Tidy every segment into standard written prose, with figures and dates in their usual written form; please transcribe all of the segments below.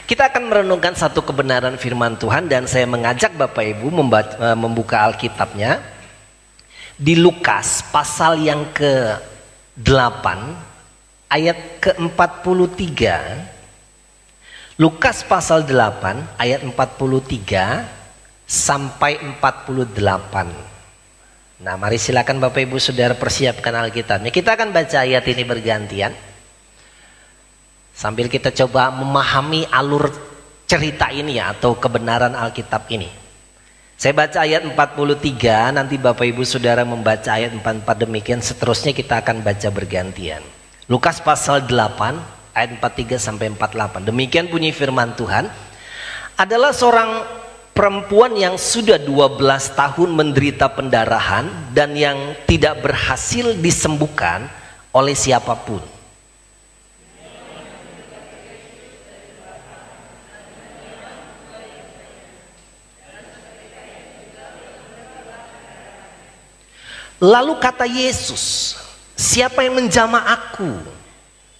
Kita akan merenungkan satu kebenaran firman Tuhan dan saya mengajak Bapak Ibu membuka Alkitabnya di Lukas pasal yang ke-8 ayat ke-43. Lukas pasal 8 ayat 43 sampai 48. Nah, mari silakan Bapak Ibu Saudara persiapkan Alkitabnya. Kita akan baca ayat ini bergantian sambil kita coba memahami alur cerita ini ya, atau kebenaran Alkitab ini. Saya baca ayat 43, nanti Bapak Ibu Saudara membaca ayat 44, demikian seterusnya kita akan baca bergantian. Lukas pasal 8 ayat 43 sampai 48. Demikian bunyi firman Tuhan. Adalah seorang perempuan yang sudah 12 tahun menderita pendarahan dan yang tidak berhasil disembuhkan oleh siapapun. Lalu kata Yesus, siapa yang menjamah aku?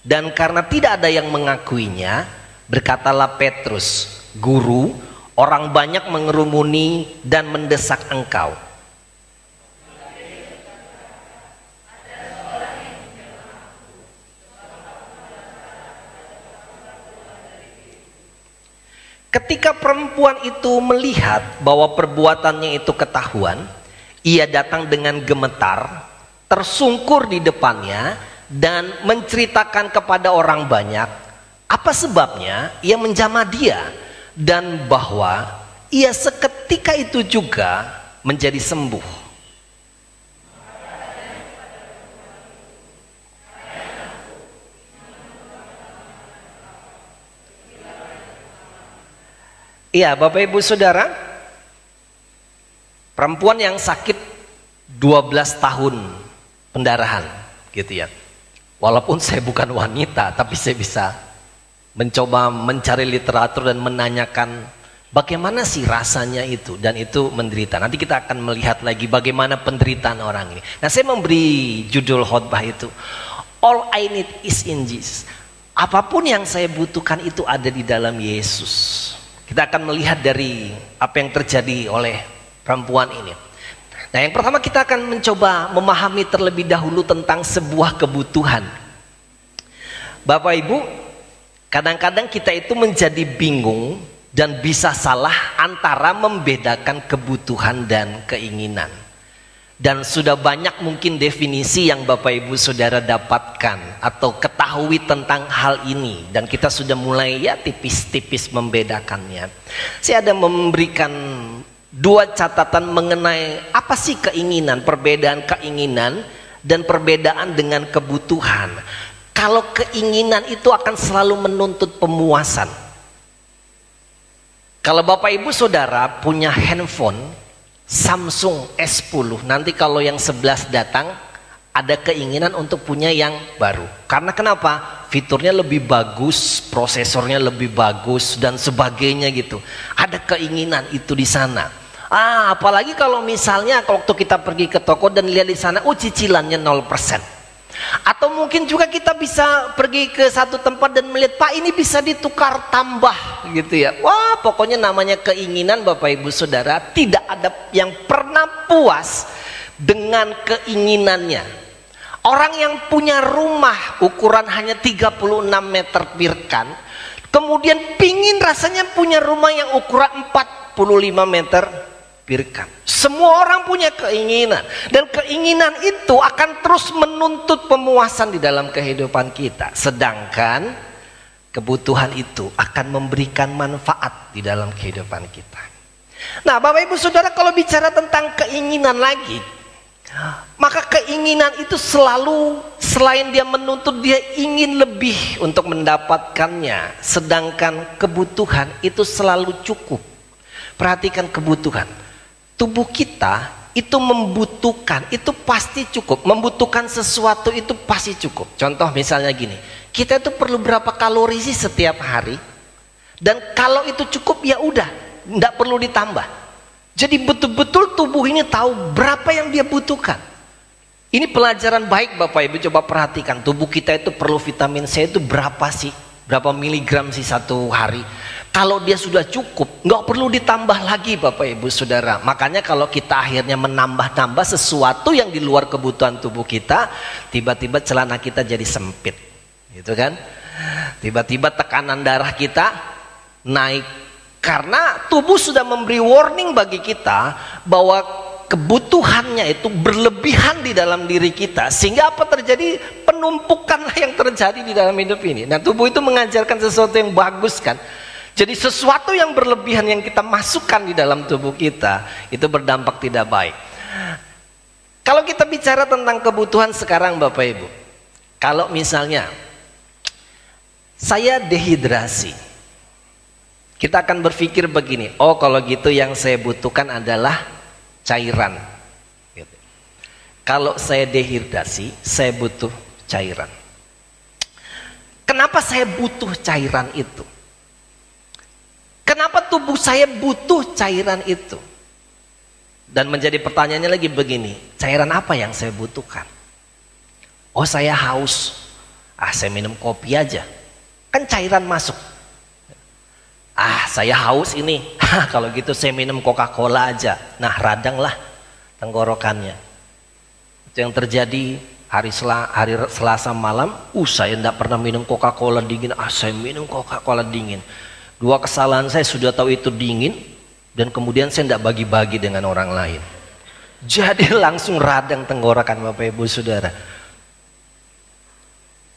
Dan karena tidak ada yang mengakuinya, berkatalah Petrus, Guru, orang banyak mengerumuni dan mendesak engkau. Ketika perempuan itu melihat bahwa perbuatannya itu ketahuan, ia datang dengan gemetar, tersungkur di depannya, dan menceritakan kepada orang banyak apa sebabnya ia menjamah dia, dan bahwa ia seketika itu juga menjadi sembuh. Iya, Bapak Ibu Saudara, perempuan yang sakit 12 tahun pendarahan gitu ya. Walaupun saya bukan wanita, tapi saya bisa mencoba mencari literatur dan menanyakan bagaimana sih rasanya itu, dan itu menderita. Nanti kita akan melihat lagi bagaimana penderitaan orang ini. Nah, saya memberi judul khotbah itu, All I Need Is in Jesus. Apapun yang saya butuhkan itu ada di dalam Yesus. Kita akan melihat dari apa yang terjadi oleh perempuan ini. Nah, yang pertama kita akan mencoba memahami terlebih dahulu tentang sebuah kebutuhan. Bapak Ibu, kadang-kadang kita itu menjadi bingung dan bisa salah antara membedakan kebutuhan dan keinginan. Dan sudah banyak mungkin definisi yang Bapak Ibu Saudara dapatkan atau ketahui tentang hal ini, dan kita sudah mulai ya tipis-tipis membedakannya. Saya ada memberikan dua catatan mengenai apa sih keinginan, perbedaan keinginan dan perbedaan dengan kebutuhan. Kalau keinginan itu akan selalu menuntut pemuasan. Kalau Bapak Ibu Saudara punya handphone Samsung S10, nanti kalau yang 11 datang ada keinginan untuk punya yang baru. Karena kenapa? Fiturnya lebih bagus, prosesornya lebih bagus dan sebagainya gitu. Ada keinginan itu di sana. Apalagi kalau misalnya waktu kita pergi ke toko dan lihat di sana, cicilannya 0%. Atau mungkin juga kita bisa pergi ke satu tempat dan melihat, Pak, ini bisa ditukar tambah gitu ya. Wah, pokoknya namanya keinginan Bapak Ibu Saudara, tidak ada yang pernah puas dengan keinginannya. Orang yang punya rumah ukuran hanya 36 meter pirkan, kemudian pingin rasanya punya rumah yang ukuran 45 meter pirkan. Semua orang punya keinginan, dan keinginan itu akan terus menuntut pemuasan di dalam kehidupan kita. Sedangkan kebutuhan itu akan memberikan manfaat di dalam kehidupan kita. Nah, Bapak Ibu Saudara, kalau bicara tentang keinginan lagi, maka keinginan itu selalu, selain dia menuntut, dia ingin lebih untuk mendapatkannya. Sedangkan kebutuhan itu selalu cukup. Perhatikan kebutuhan. Tubuh kita itu membutuhkan, itu pasti cukup. Membutuhkan sesuatu itu pasti cukup. Contoh misalnya gini, kita itu perlu berapa kalori sih setiap hari? Dan kalau itu cukup ya udah, tidak perlu ditambah. Jadi betul-betul tubuh ini tahu berapa yang dia butuhkan. Ini pelajaran baik Bapak Ibu, coba perhatikan. Tubuh kita itu perlu vitamin C itu berapa sih? Berapa miligram sih satu hari? Kalau dia sudah cukup, nggak perlu ditambah lagi Bapak Ibu Saudara. Makanya kalau kita akhirnya menambah-nambah sesuatu yang di luar kebutuhan tubuh kita, tiba-tiba celana kita jadi sempit, gitu kan? Tiba-tiba tekanan darah kita naik, karena tubuh sudah memberi warning bagi kita bahwa kebutuhannya itu berlebihan di dalam diri kita, sehingga apa terjadi? Penumpukanlah yang terjadi di dalam hidup ini. Nah, tubuh itu mengajarkan sesuatu yang bagus kan. Jadi sesuatu yang berlebihan yang kita masukkan di dalam tubuh kita itu berdampak tidak baik. Kalau kita bicara tentang kebutuhan sekarang Bapak Ibu, kalau misalnya saya dehidrasi, kita akan berpikir begini, oh kalau gitu yang saya butuhkan adalah cairan. Gitu. Kalau saya dehidrasi, saya butuh cairan. Kenapa saya butuh cairan itu? Kenapa tubuh saya butuh cairan itu? Dan menjadi pertanyaannya lagi begini, cairan apa yang saya butuhkan? Oh saya haus, saya minum kopi aja, kan cairan masuk. Saya haus ini, kalau gitu saya minum Coca-Cola aja. Nah radanglah tenggorokannya. Itu yang terjadi hari Selasa malam. Saya tidak pernah minum Coca-Cola dingin. Saya minum Coca-Cola dingin. Dua kesalahan saya, sudah tahu itu dingin, dan kemudian saya tidak bagi-bagi dengan orang lain. Jadi langsung radang tenggorokan Bapak Ibu Saudara.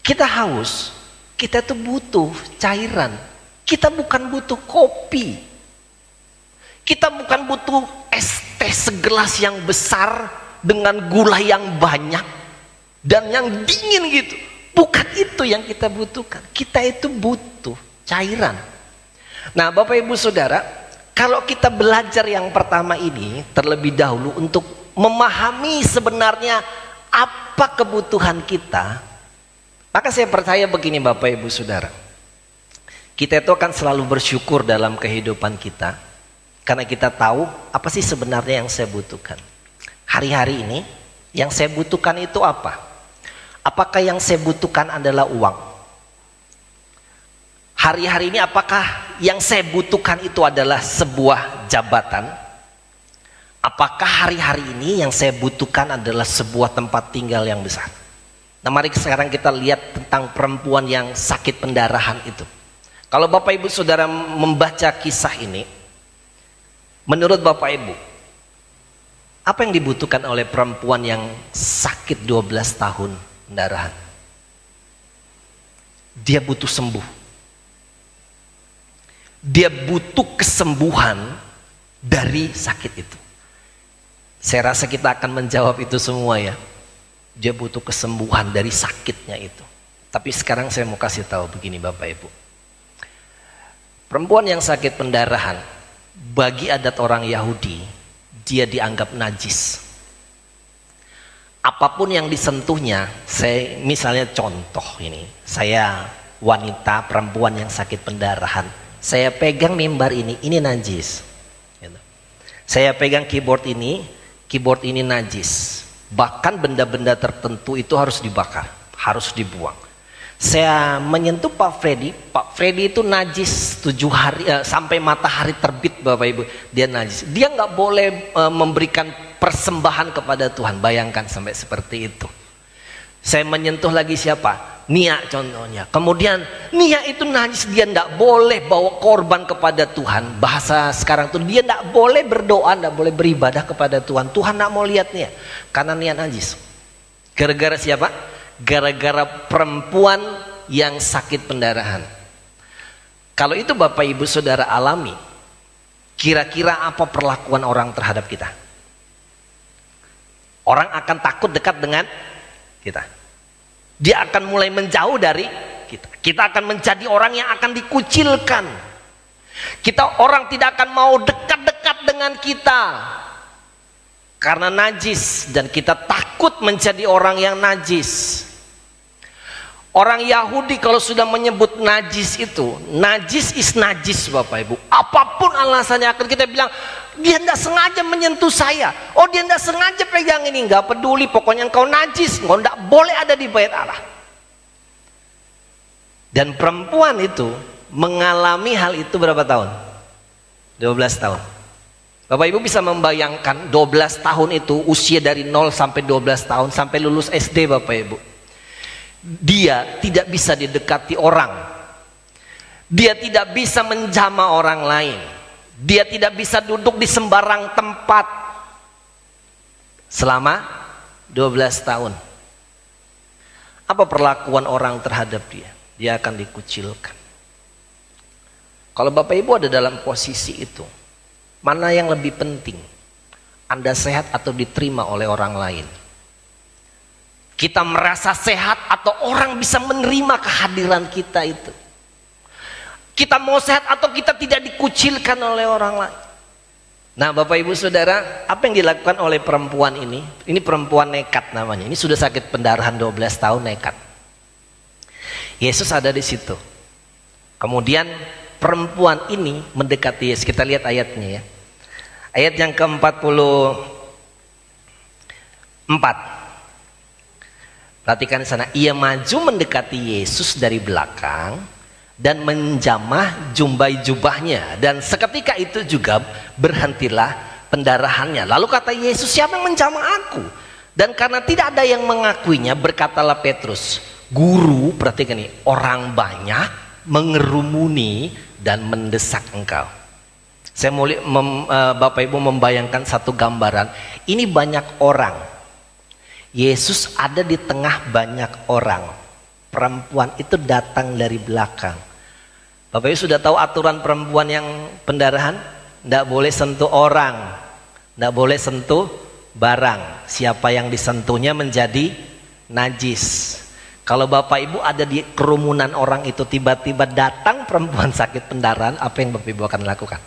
Kita haus, kita tuh butuh cairan. Kita bukan butuh kopi. Kita bukan butuh es teh segelas yang besar dengan gula yang banyak dan yang dingin gitu. Bukan itu yang kita butuhkan. Kita itu butuh cairan. Nah Bapak Ibu Saudara, kalau kita belajar yang pertama ini terlebih dahulu untuk memahami sebenarnya apa kebutuhan kita, maka saya percaya begini Bapak Ibu Saudara, kita itu akan selalu bersyukur dalam kehidupan kita, karena kita tahu apa sih sebenarnya yang saya butuhkan. Hari-hari ini yang saya butuhkan itu apa? Apakah yang saya butuhkan adalah uang? Hari-hari ini apakah yang saya butuhkan itu adalah sebuah jabatan? Apakah hari-hari ini yang saya butuhkan adalah sebuah tempat tinggal yang besar? Nah mari sekarang kita lihat tentang perempuan yang sakit pendarahan itu. Kalau Bapak Ibu Saudara membaca kisah ini, menurut Bapak Ibu, apa yang dibutuhkan oleh perempuan yang sakit 12 tahun pendarahan? Dia butuh sembuh. Dia butuh kesembuhan dari sakit itu. Saya rasa kita akan menjawab itu semua ya. Dia butuh kesembuhan dari sakitnya itu. Tapi sekarang saya mau kasih tahu begini Bapak Ibu. Perempuan yang sakit pendarahan, bagi adat orang Yahudi, dia dianggap najis. Apapun yang disentuhnya, saya misalnya contoh ini, saya wanita perempuan yang sakit pendarahan, saya pegang mimbar ini najis. Saya pegang keyboard ini najis. Bahkan benda-benda tertentu itu harus dibakar, harus dibuang. Saya menyentuh Pak Freddy itu najis 7 hari sampai matahari terbit Bapak Ibu, dia najis. Dia nggak boleh memberikan persembahan kepada Tuhan. Bayangkan sampai seperti itu. Saya menyentuh lagi siapa? Nia contohnya. Kemudian Nia itu najis, dia tidak boleh bawa korban kepada Tuhan. Bahasa sekarang tuh dia tidak boleh berdoa, tidak boleh beribadah kepada Tuhan. Tuhan tidak mau lihat Nia, karena Nia najis. Gara-gara siapa? Gara-gara perempuan yang sakit pendarahan. Kalau itu Bapak Ibu Saudara alami, kira-kira apa perlakuan orang terhadap kita? Orang akan takut dekat dengan kita. Dia akan mulai menjauh dari kita. Kita akan menjadi orang yang akan dikucilkan. Orang tidak akan mau dekat-dekat dengan kita karena najis, dan kita takut menjadi orang yang najis. Orang Yahudi kalau sudah menyebut najis itu, najis is najis Bapak Ibu. Apapun alasannya akan kita bilang, dia tidak sengaja menyentuh saya. Oh dia tidak sengaja pegang ini, nggak peduli. Pokoknya engkau najis, engkau tidak boleh ada di bait Allah. Dan perempuan itu mengalami hal itu berapa tahun? 12 tahun. Bapak Ibu bisa membayangkan 12 tahun itu usia dari 0 sampai 12 tahun sampai lulus SD Bapak Ibu. Dia tidak bisa didekati orang. Dia tidak bisa menjamah orang lain. Dia tidak bisa duduk di sembarang tempat selama 12 tahun. Apa perlakuan orang terhadap dia? Dia akan dikucilkan. Kalau Bapak Ibu ada dalam posisi itu, mana yang lebih penting? Anda sehat atau diterima oleh orang lain? Kita merasa sehat atau orang bisa menerima kehadiran kita itu? Kita mau sehat atau kita tidak dikucilkan oleh orang lain? Nah Bapak Ibu Saudara, apa yang dilakukan oleh perempuan ini? Ini perempuan nekat namanya. Ini sudah sakit pendarahan 12 tahun, nekat. Yesus ada di situ. Kemudian perempuan ini mendekati Yesus. Kita lihat ayatnya ya. Ayat yang ke-44. Perhatikan di sana. Ia maju mendekati Yesus dari belakang dan menjamah jumbai jubahnya, dan seketika itu juga berhentilah pendarahannya. Lalu kata Yesus, siapa yang menjamah aku? Dan karena tidak ada yang mengakuinya, berkatalah Petrus, Guru, perhatikan ini, orang banyak mengerumuni dan mendesak engkau. Saya mau Bapak Ibu membayangkan satu gambaran. Ini banyak orang. Yesus ada di tengah banyak orang. Perempuan itu datang dari belakang. Bapak Ibu sudah tahu aturan perempuan yang pendarahan? Tidak boleh sentuh orang, tidak boleh sentuh barang. Siapa yang disentuhnya menjadi najis. Kalau Bapak Ibu ada di kerumunan orang itu, tiba-tiba datang perempuan sakit pendarahan, apa yang Bapak Ibu akan lakukan?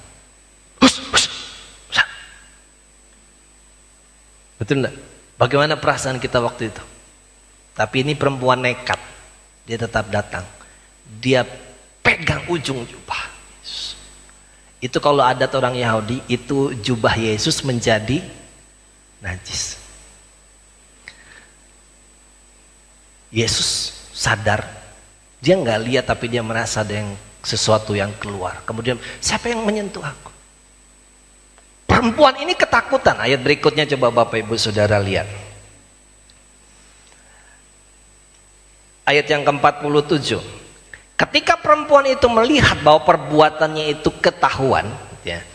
Hus, hus, hus. Betul enggak? Bagaimana perasaan kita waktu itu? Tapi ini perempuan nekat. Dia tetap datang. Dia pegang ujung jubah Yesus. Itu kalau adat orang Yahudi, itu jubah Yesus menjadi najis. Yesus sadar, dia nggak lihat tapi dia merasa ada yang sesuatu yang keluar. Kemudian siapa yang menyentuh aku? Perempuan ini ketakutan. Ayat berikutnya coba Bapak Ibu Saudara lihat. Ayat yang ke-47. Ketika perempuan itu melihat bahwa perbuatannya itu ketahuan, ya,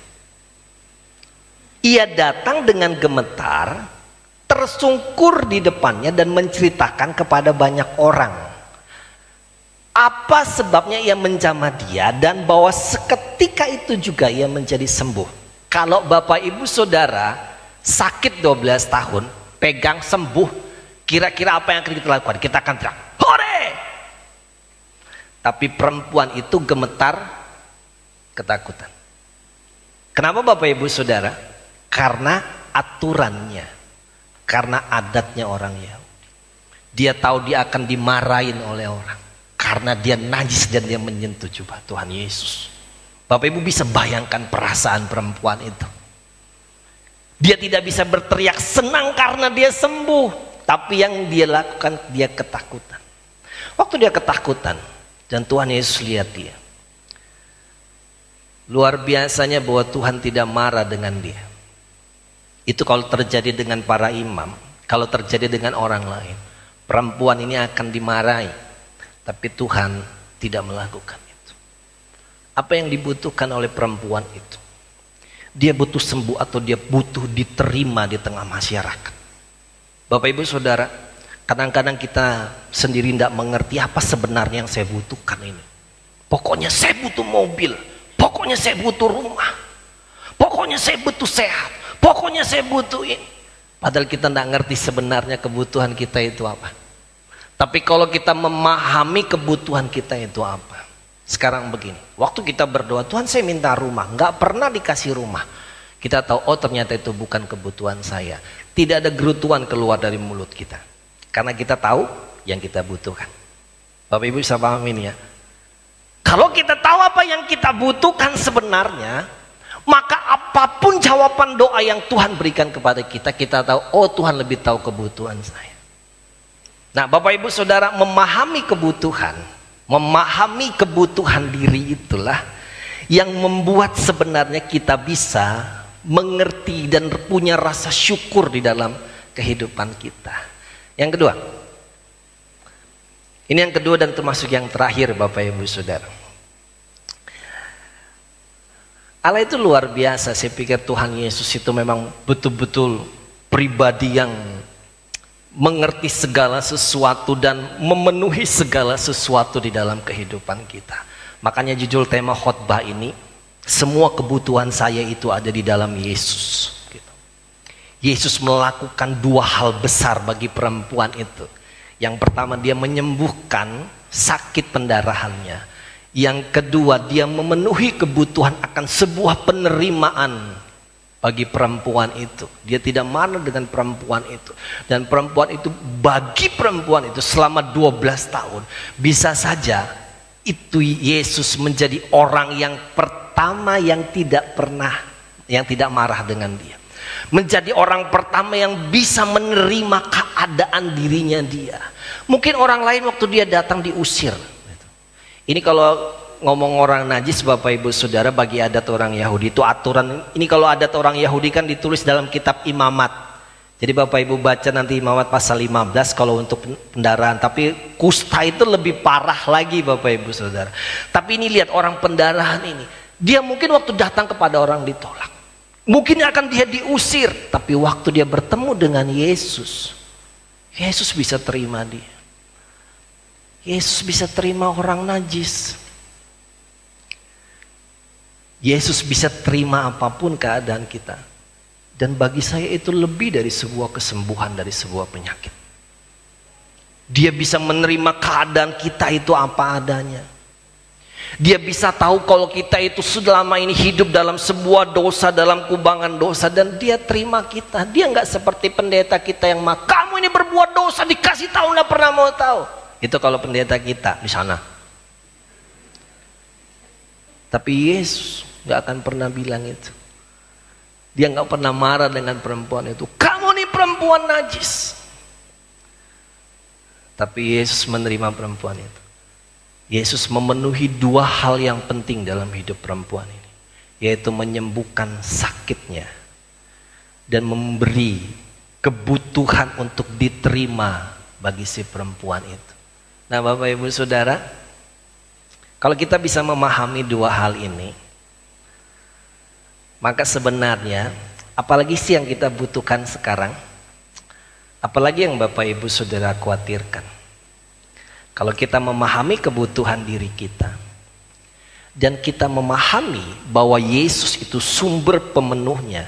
ia datang dengan gemetar, tersungkur di depannya dan menceritakan kepada banyak orang apa sebabnya ia menjamah dia, dan bahwa seketika itu juga ia menjadi sembuh. Kalau Bapak Ibu Saudara sakit 12 tahun, pegang sembuh, kira-kira apa yang akan kita lakukan? Kita akan teriak, hore! Tapi perempuan itu gemetar, ketakutan. Kenapa Bapak Ibu Saudara? Karena aturannya, karena adatnya orang Yahudi. Dia tahu dia akan dimarahin oleh orang karena dia najis dan dia menyentuh jubah Tuhan Yesus. Bapak Ibu bisa bayangkan perasaan perempuan itu. Dia tidak bisa berteriak senang karena dia sembuh, tapi yang dia lakukan, dia ketakutan. Waktu dia ketakutan dan Tuhan Yesus lihat dia, luar biasanya bahwa Tuhan tidak marah dengan dia. Itu kalau terjadi dengan para imam, kalau terjadi dengan orang lain, perempuan ini akan dimarahi, tapi Tuhan tidak melakukan itu. Apa yang dibutuhkan oleh perempuan itu? Dia butuh sembuh atau dia butuh diterima di tengah masyarakat? Bapak Ibu Saudara, kadang-kadang kita sendiri tidak mengerti apa sebenarnya yang saya butuhkan ini. Pokoknya saya butuh mobil, pokoknya saya butuh rumah, pokoknya saya butuh sehat, pokoknya saya butuh ini. Padahal kita tidak ngerti sebenarnya kebutuhan kita itu apa. Tapi kalau kita memahami kebutuhan kita itu apa. Sekarang begini, waktu kita berdoa, Tuhan saya minta rumah, nggak pernah dikasih rumah. Kita tahu, oh ternyata itu bukan kebutuhan saya. Tidak ada gerutuan keluar dari mulut kita. Karena kita tahu yang kita butuhkan. Bapak Ibu bisa paham ini ya. Kalau kita tahu apa yang kita butuhkan sebenarnya, maka apapun jawaban doa yang Tuhan berikan kepada kita, kita tahu, oh Tuhan lebih tahu kebutuhan saya. Nah Bapak Ibu Saudara, memahami kebutuhan, Memahami kebutuhan diri itulah yang membuat sebenarnya kita bisa mengerti dan punya rasa syukur di dalam kehidupan kita. Yang kedua, ini yang kedua dan termasuk yang terakhir Bapak Ibu Saudara. Allah itu luar biasa. Saya pikir Tuhan Yesus itu memang betul-betul pribadi yang mengerti segala sesuatu dan memenuhi segala sesuatu di dalam kehidupan kita. Makanya judul tema khotbah ini, semua kebutuhan saya itu ada di dalam Yesus. Yesus melakukan dua hal besar bagi perempuan itu. Yang pertama, dia menyembuhkan sakit pendarahannya. Yang kedua, dia memenuhi kebutuhan akan sebuah penerimaan bagi perempuan itu. Dia tidak marah dengan perempuan itu. Dan perempuan itu, bagi perempuan itu selama 12 tahun, bisa saja itu Yesus menjadi orang yang pertama yang tidak marah dengan dia. Menjadi orang pertama yang bisa menerima keadaan dirinya dia. Mungkin orang lain waktu dia datang diusir. Ini kalau ngomong orang najis Bapak Ibu Saudara, bagi adat orang Yahudi itu aturan. Ini kalau adat orang Yahudi kan ditulis dalam kitab Imamat. Jadi Bapak Ibu baca nanti Imamat pasal 15 kalau untuk pendarahan. Tapi kusta itu lebih parah lagi Bapak Ibu Saudara. Tapi ini lihat orang pendarahan ini. Dia mungkin waktu datang kepada orang ditolak. Mungkin akan dia diusir. Tapi waktu dia bertemu dengan Yesus, Yesus bisa terima dia. Yesus bisa terima orang najis. Yesus bisa terima apapun keadaan kita. Dan bagi saya itu lebih dari sebuah kesembuhan dari sebuah penyakit. Dia bisa menerima keadaan kita itu apa adanya. Dia bisa tahu kalau kita itu selama ini hidup dalam sebuah dosa, dalam kubangan dosa, dan dia terima kita. Dia nggak seperti pendeta kita yang kamu ini berbuat dosa, dikasih tahu nggak pernah mau tahu. Itu kalau pendeta kita di sana. Tapi Yesus nggak akan pernah bilang itu. Dia nggak pernah marah dengan perempuan itu. Kamu nih perempuan najis. Tapi Yesus menerima perempuan itu. Yesus memenuhi dua hal yang penting dalam hidup perempuan ini, yaitu menyembuhkan sakitnya dan memberi kebutuhan untuk diterima bagi si perempuan itu. Nah Bapak Ibu Saudara, kalau kita bisa memahami dua hal ini, maka sebenarnya apalagi sih yang kita butuhkan sekarang? Apalagi yang Bapak Ibu Saudara khawatirkan? Kalau kita memahami kebutuhan diri kita dan kita memahami bahwa Yesus itu sumber pemenuhnya,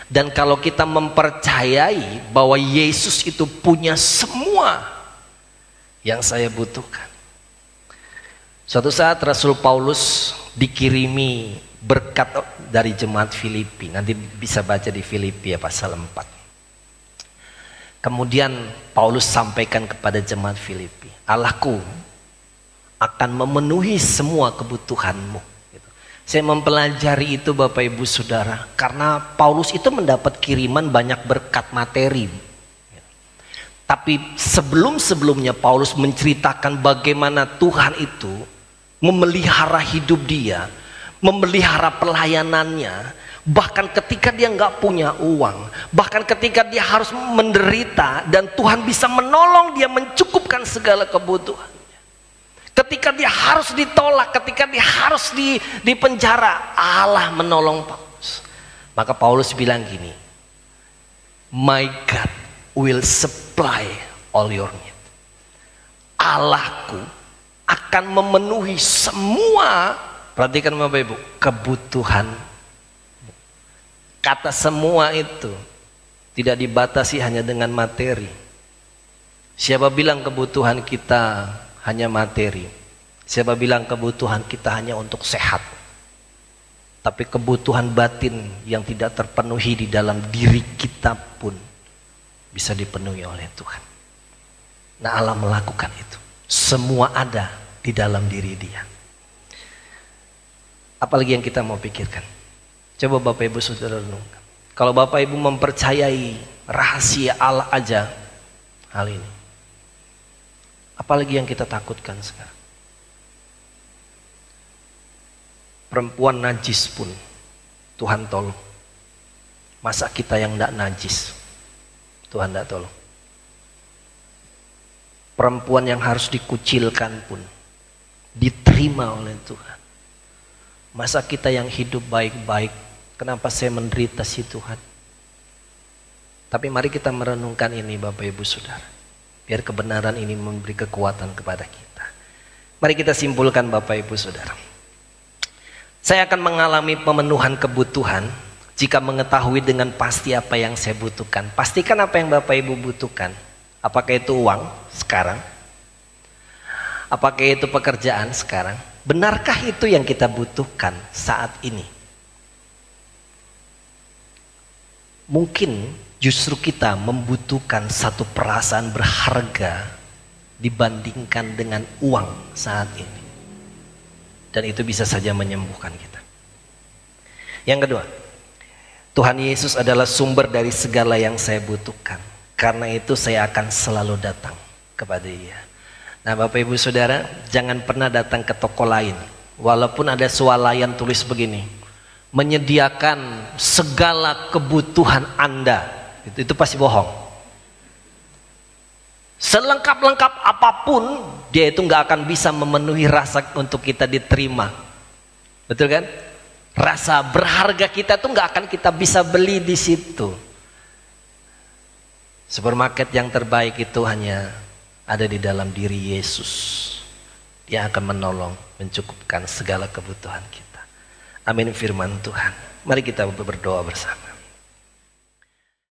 dan kalau kita mempercayai bahwa Yesus itu punya semua yang saya butuhkan. Suatu saat Rasul Paulus dikirimi berkat dari jemaat Filipi. Nanti bisa baca di Filipi ya pasal 4. Kemudian Paulus sampaikan kepada jemaat Filipi, Allahku akan memenuhi semua kebutuhanmu. Saya mempelajari itu Bapak Ibu Saudara, karena Paulus itu mendapat kiriman banyak berkat materi. Tapi sebelumnya Paulus menceritakan bagaimana Tuhan itu memelihara hidup dia, memelihara pelayanannya. Bahkan ketika dia nggak punya uang, bahkan ketika dia harus menderita, dan Tuhan bisa menolong dia mencukupkan segala kebutuhannya. Ketika dia harus ditolak, ketika dia harus di penjara, Allah menolong Paulus. Maka Paulus bilang gini, My God will supply all your need. Allahku akan memenuhi semua, perhatikan Bapak Ibu, kebutuhan. Kata semua itu tidak dibatasi hanya dengan materi. Siapa bilang kebutuhan kita hanya materi? Siapa bilang kebutuhan kita hanya untuk sehat? Tapi kebutuhan batin yang tidak terpenuhi di dalam diri kita pun bisa dipenuhi oleh Tuhan. Nah Allah melakukan itu. Semua ada di dalam diri dia. Apalagi yang kita mau pikirkan? Coba Bapak Ibu Saudara renungkan. Kalau Bapak Ibu mempercayai rahasia Allah aja hal ini, Apalagi yang kita takutkan sekarang. Perempuan najis pun Tuhan tolong. Masa kita yang tidak najis, Tuhan tidak tolong. Perempuan yang harus dikucilkan pun diterima oleh Tuhan. Masa kita yang hidup baik-baik, kenapa saya menderita sih Tuhan? Tapi mari kita merenungkan ini Bapak Ibu Saudara. Biar kebenaran ini memberi kekuatan kepada kita. Mari kita simpulkan Bapak Ibu Saudara. Saya akan mengalami pemenuhan kebutuhan jika mengetahui dengan pasti apa yang saya butuhkan. Pastikan apa yang Bapak Ibu butuhkan. Apakah itu uang sekarang? Apakah itu pekerjaan sekarang? Benarkah itu yang kita butuhkan saat ini? Mungkin justru kita membutuhkan satu perasaan berharga dibandingkan dengan uang saat ini. Dan itu bisa saja menyembuhkan kita. Yang kedua, Tuhan Yesus adalah sumber dari segala yang saya butuhkan. Karena itu saya akan selalu datang kepada Dia. Nah Bapak Ibu Saudara, jangan pernah datang ke toko lain. Walaupun ada swalayan tulis begini, menyediakan segala kebutuhan Anda. Itu pasti bohong. Selengkap-lengkap apapun, dia itu nggak akan bisa memenuhi rasa untuk kita diterima. Betul kan? Rasa berharga kita tuh nggak akan kita bisa beli di situ. Supermarket yang terbaik itu hanya ada di dalam diri Yesus. Dia akan menolong, mencukupkan segala kebutuhan kita. Amin firman Tuhan. Mari kita berdoa bersama.